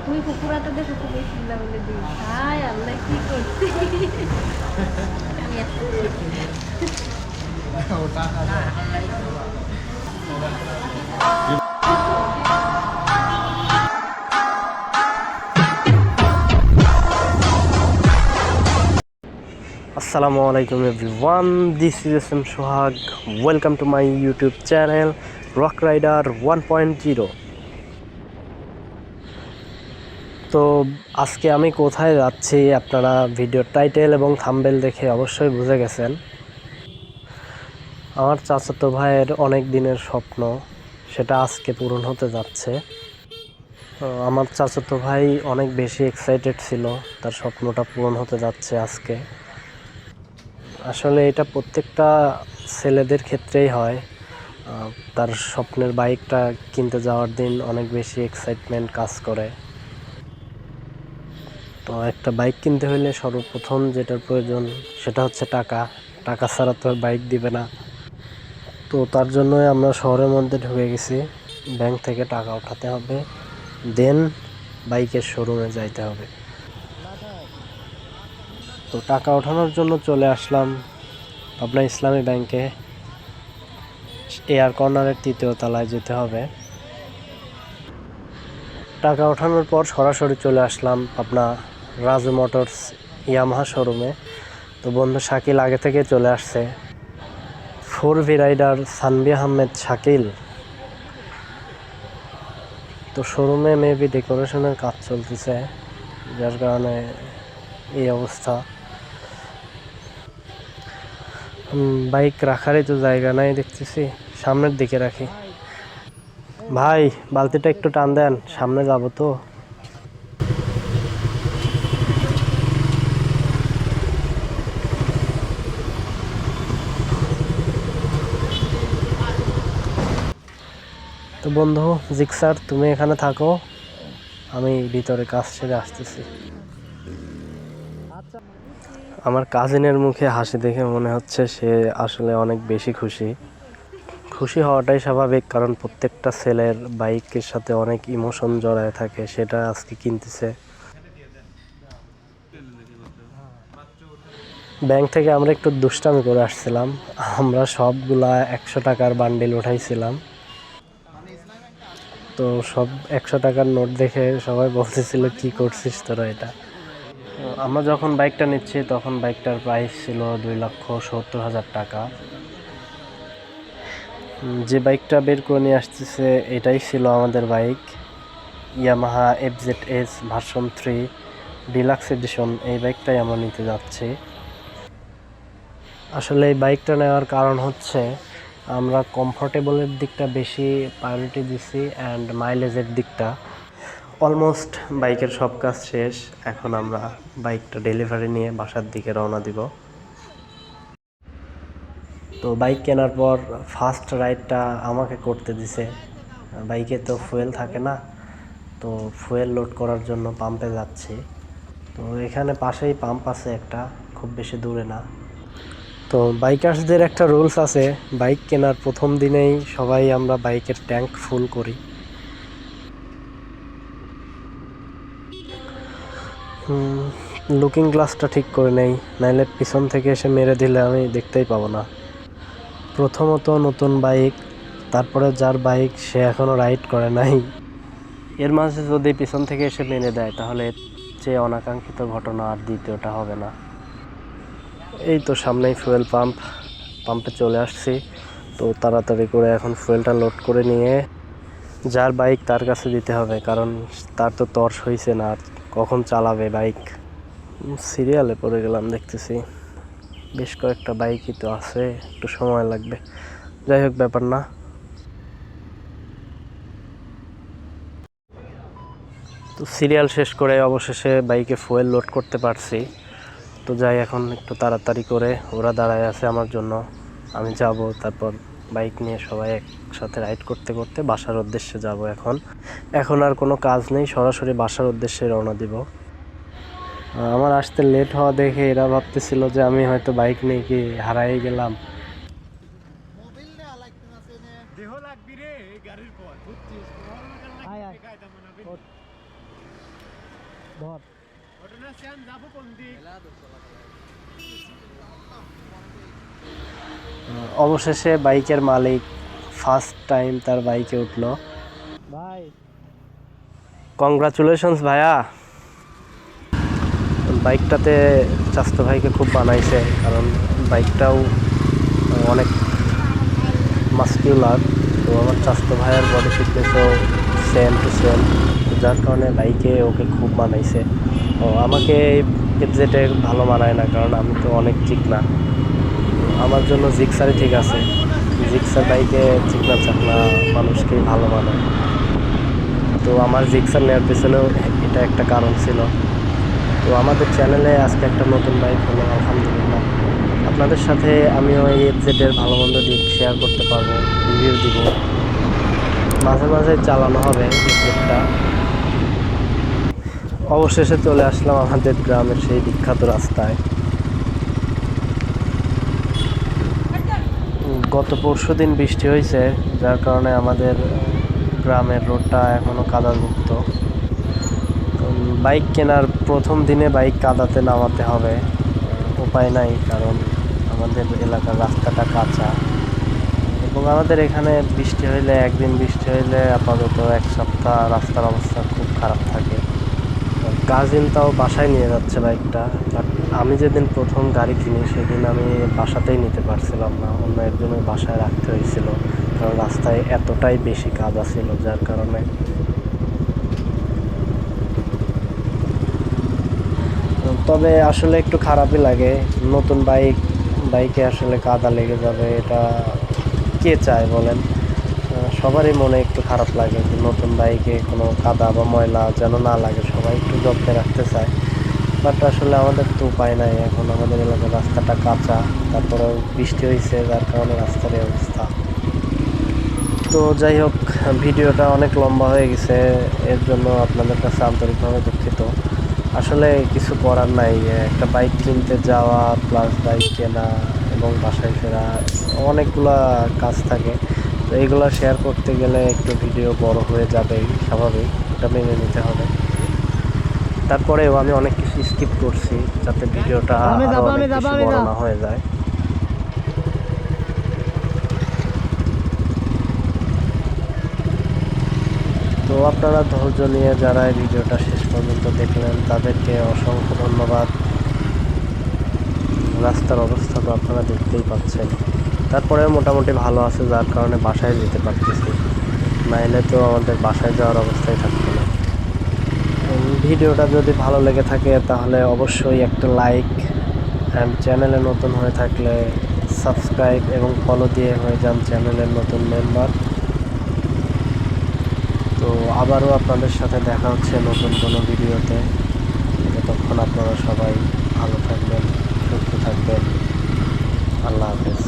তুই কুকুরাটা দেখো খুবই চিল্লা বলে দিই হাই আল্লাহ কি করছি আমি এত আসসালামু আলাইকুম everyone, this is S M Sohag. Welcome to my YouTube channel rock rider 1.0। তো আজকে আমি কোথায় যাচ্ছি আপনারা ভিডিওর টাইটেল এবং থাম্বনেল দেখে অবশ্যই বুঝে গেছেন। আমার চাচাতো ভাইয়ের অনেক দিনের স্বপ্ন, সেটা আজকে পূরণ হতে যাচ্ছে। তো আমার চাচাতো ভাই অনেক বেশি এক্সাইটেড ছিল, তার স্বপ্নটা পূরণ হতে যাচ্ছে আজকে। আসলে এটা প্রত্যেকটা ছেলেদের ক্ষেত্রেই হয়। তার স্বপ্নের বাইকটা কিনতে যাওয়ার দিন অনেক বেশি এক্সাইটমেন্ট কাজ করে। তো একটা বাইক কিনতে হলে সর্বপ্রথম যেটার প্রয়োজন সেটা হচ্ছে টাকা। টাকা ছাড়া তো আর বাইক দিবে না। তো তার জন্যই আমরা শহরের মধ্যে ঢুকে গেছি। ব্যাংক থেকে টাকা উঠাতে হবে, দেন বাইকের শোরুমে যাইতে হবে। তো টাকা ওঠানোর জন্য চলে আসলাম পাবনা ইসলামী ব্যাংকে। এয়ার কর্নারের 3য় তলায় যেতে হবে। টাকা ওঠানোর পর সরাসরি চলে আসলাম পাবনা রাজু মোটরস ইয়ামাহা শোরুমে। তো বন্ধু শাকিল আগে থেকে চলে আসছে, 4V রাইডার সানভি আহমেদ শাকিল। তো শোরুমে মেবি ডেকোরেশনের কাজ চলতেছে, যার কারণে এই অবস্থা। বাইক রাখারই তো জায়গা নাই দেখতেছি, সামনের দিকে রাখি। ভাই বালতিটা একটু টান দেন, সামনে যাবো তো। তো বন্ধু জিক্সার, তুমি এখানে থাকো, আমি ভিতরে কাজ সেরে আসতেছি। আমার কাজিনের মুখে হাসি দেখে মনে হচ্ছে সে আসলে অনেক বেশি খুশি। খুশি হওয়াটাই স্বাভাবিক, কারণ প্রত্যেকটা ছেলের বাইকের সাথে অনেক ইমোশন জড়ায় থাকে, সেটা আজকে কিনতেছে। ব্যাংক থেকে আমরা একটু দুষ্টামি করে আসছিলাম, আমরা সবগুলা 100 টাকার বান্ডিল উঠাইছিলাম। তো সব 100 টাকার নোট দেখে সবাই বলতেছিল কি করছিস তোরা এটা। তো আমরা যখন বাইকটা নিচ্ছি তখন বাইকটার প্রাইস ছিল 2,70,000 টাকা। যে বাইকটা বের করে নিয়ে আসতেছে এটাই ছিল আমাদের bike, Yamaha FZS version 3 deluxe edition. এই বাইকটাই আমরা নিতে যাচ্ছি। আসলে এই বাইকটা নেওয়ার কারণ হচ্ছে আমরা কমফোর্টেবলের দিকটা বেশি প্রায়োরিটি দিছি, অ্যান্ড মাইলেজের দিকটা। অলমোস্ট বাইকের সব কাজ শেষ, এখন আমরা বাইকটা ডেলিভারি নিয়ে বাসার দিকে রওনা দিব। তো বাইক কেনার পর ফার্স্ট রাইডটা আমাকে করতে দিছে। বাইকে তো ফুয়েল থাকে না, তো ফুয়েল লোড করার জন্য পাম্পে যাচ্ছি। তো এখানে পাশেই পাম্প আছে একটা, খুব বেশি দূরে না। তো বাইকার্সদের একটা রুলস আছে, বাইক কেনার প্রথম দিনেই সবাই আমরা বাইকের ট্যাঙ্ক ফুল করি। লুকিং গ্লাসটা ঠিক করে নেই, নাইলে পিছন থেকে এসে মেরে দিলে আমি দেখতেই পাবো না। প্রথমত নতুন বাইক, তারপরে যার বাইক সে এখনও রাইড করে নাই, এর মাঝে যদি পিছন থেকে এসে মেরে দেয় তাহলে এর চেয়ে অনাকাঙ্ক্ষিত ঘটনা আর দ্বিতীয়টা হবে না। এই তো সামনেই ফুয়েল পাম্প, পাম্পে চলে আসছি। তো তাড়াতাড়ি করে এখন ফুয়েলটা লোড করে নিয়ে যার বাইক তার কাছে দিতে হবে, কারণ তার তো তর্স হয়েছে না আর কখন চালাবে বাইক। সিরিয়ালে পড়ে গেলাম দেখতেছি, বেশ কয়েকটা বাইকই তো আছে, একটু সময় লাগবে। যাই হোক, ব্যাপার না। তো সিরিয়াল শেষ করে অবশেষে বাইকে ফুয়েল লোড করতে পারছি। তো যাই, এখন একটু তাড়াতাড়ি করে, ওরা দাঁড়ায় আছে আমার জন্য, আমি যাব, তারপর বাইক নিয়ে সবাই একসাথে রাইড করতে করতে বাসার উদ্দেশ্যে যাব। এখন আর কোনো কাজ নেই, সরাসরি বাসার উদ্দেশ্যে রওনা দিব। আমার আসতে লেট হওয়া দেখে এরা ভাবতেছিল যে আমি হয়তো বাইক নিয়ে কি হারাই গেলাম। ধর। অবশেষে বাইকের মালিক ফার্স্ট টাইম তার বাইকে উঠলো। ভাই কংগ্রাচুলেশনস ভাইয়া। বাইকটাতে চাস্তো ভাইকে খুব বানাইছে, কারণ বাইকটাও অনেক মাস্কিউলার। তো আমার চাস্তো ভাইয়ের বডি ফিটনেসও সেম টু সেম, যার কারণে বাইকে ওকে খুব বানাইছে। ও আমাকে এফজেডে ভালো মানায় না, কারণ আমি তো অনেক চিকনা। আমার জন্য জিক্সারই ঠিক আছে। জিক্সার বাইকে চিকনা চাকনা মানুষকেই ভালো মানায়। তো আমার জিক্সার নেওয়ার পেছনেও এটা একটা কারণ ছিল। তো আমাদের চ্যানেলে আজকে একটা নতুন বাইক হলো, আলহামদুলিল্লাহ। আপনাদের সাথে আমিও এই এফজেডের ভালো মন্দ দিক শেয়ার করতে পারবো, রিভিউ দিব। মাঝে মাঝে চালানো হবে এফজেডটা। অবশেষে চলে আসলাম আমাদের গ্রামের সেই বিখ্যাত রাস্তায়। গত পরশুদিন বৃষ্টি হয়েছে, যার কারণে আমাদের গ্রামের রোডটা এখনও কাদাযুক্ত। বাইক কেনার প্রথম দিনে বাইক কাদাতে নামাতে হবে, উপায় নাই, কারণ আমাদের এলাকার রাস্তাটা কাঁচা। এবং আমাদের এখানে বৃষ্টি হইলে, একদিন বৃষ্টি হইলে আপাতত এক সপ্তাহ রাস্তার অবস্থা খুব খারাপ থাকে। কাজিন তাও বাসায় নিয়ে যাচ্ছে বাইকটা, বাট আমি যেদিন প্রথম গাড়ি কিনি সেদিন আমি বাসাতেই নিতে পারছিলাম না, অন্য একজনের বাসায় রাখতে হয়েছিল, কারণ রাস্তায় এতটাই বেশি কাদা ছিল, যার কারণে। তবে আসলে একটু খারাপই লাগে, নতুন বাইকে আসলে কাদা লেগে যাবে, এটা কে চায় বলেন? সবারই মনে একটু খারাপ লাগে যে নতুন বাইকে কোনো কাদা বা ময়লা যেন না লাগে, সবাই একটু যত্নে রাখতে চায়। বাট আসলে আমাদের তো উপায় নাই, এখন আমাদের এলাকার রাস্তাটা কাঁচা, তারপরেও বৃষ্টি হয়েছে, যার কারণে রাস্তার এই অবস্থা। তো যাই হোক, ভিডিওটা অনেক লম্বা হয়ে গেছে, এর জন্য আপনাদের কাছে আন্তরিকভাবে দুঃখিত। আসলে কিছু করার নাই, একটা বাইক কিনতে যাওয়া প্লাস বাইক কেনা এবং বাসায় ফেরা, অনেকগুলা কাজ থাকে। তো এইগুলো শেয়ার করতে গেলে একটু ভিডিও বড় হয়ে যাবেই, স্বাভাবিক, এটা মেনে নিতে হবে। তারপরেও আমি অনেক কিছু স্কিপ করছি, যাতে ভিডিওটা আরো অনেক বেশি বড় না হয়ে যায়। তো আপনারা ধৈর্য নিয়ে যারা এই ভিডিওটা শেষ পর্যন্ত দেখলেন, তাদেরকে অসংখ্য ধন্যবাদ। রাস্তার অবস্থা তো আপনারা দেখতেই পাচ্ছেন, তারপরে মোটামুটি ভালো আছে, যার কারণে বাসায় যেতে পারতেছি, নাইলে তো আমাদের বাসায় যাওয়ার অবস্থায় থাকতো না। ভিডিওটা যদি ভালো লেগে থাকে তাহলে অবশ্যই একটা লাইক, অ্যান্ড চ্যানেলে নতুন হয়ে থাকলে সাবস্ক্রাইব এবং ফলো দিয়ে হয়ে যান চ্যানেলের নতুন মেম্বার। তো আবারও আপনাদের সাথে দেখা হচ্ছে নতুন কোনো ভিডিওতে। ততক্ষণ আপনারা সবাই ভালো থাকবেন, সুস্থ থাকবেন। আল্লাহ হাফেজ।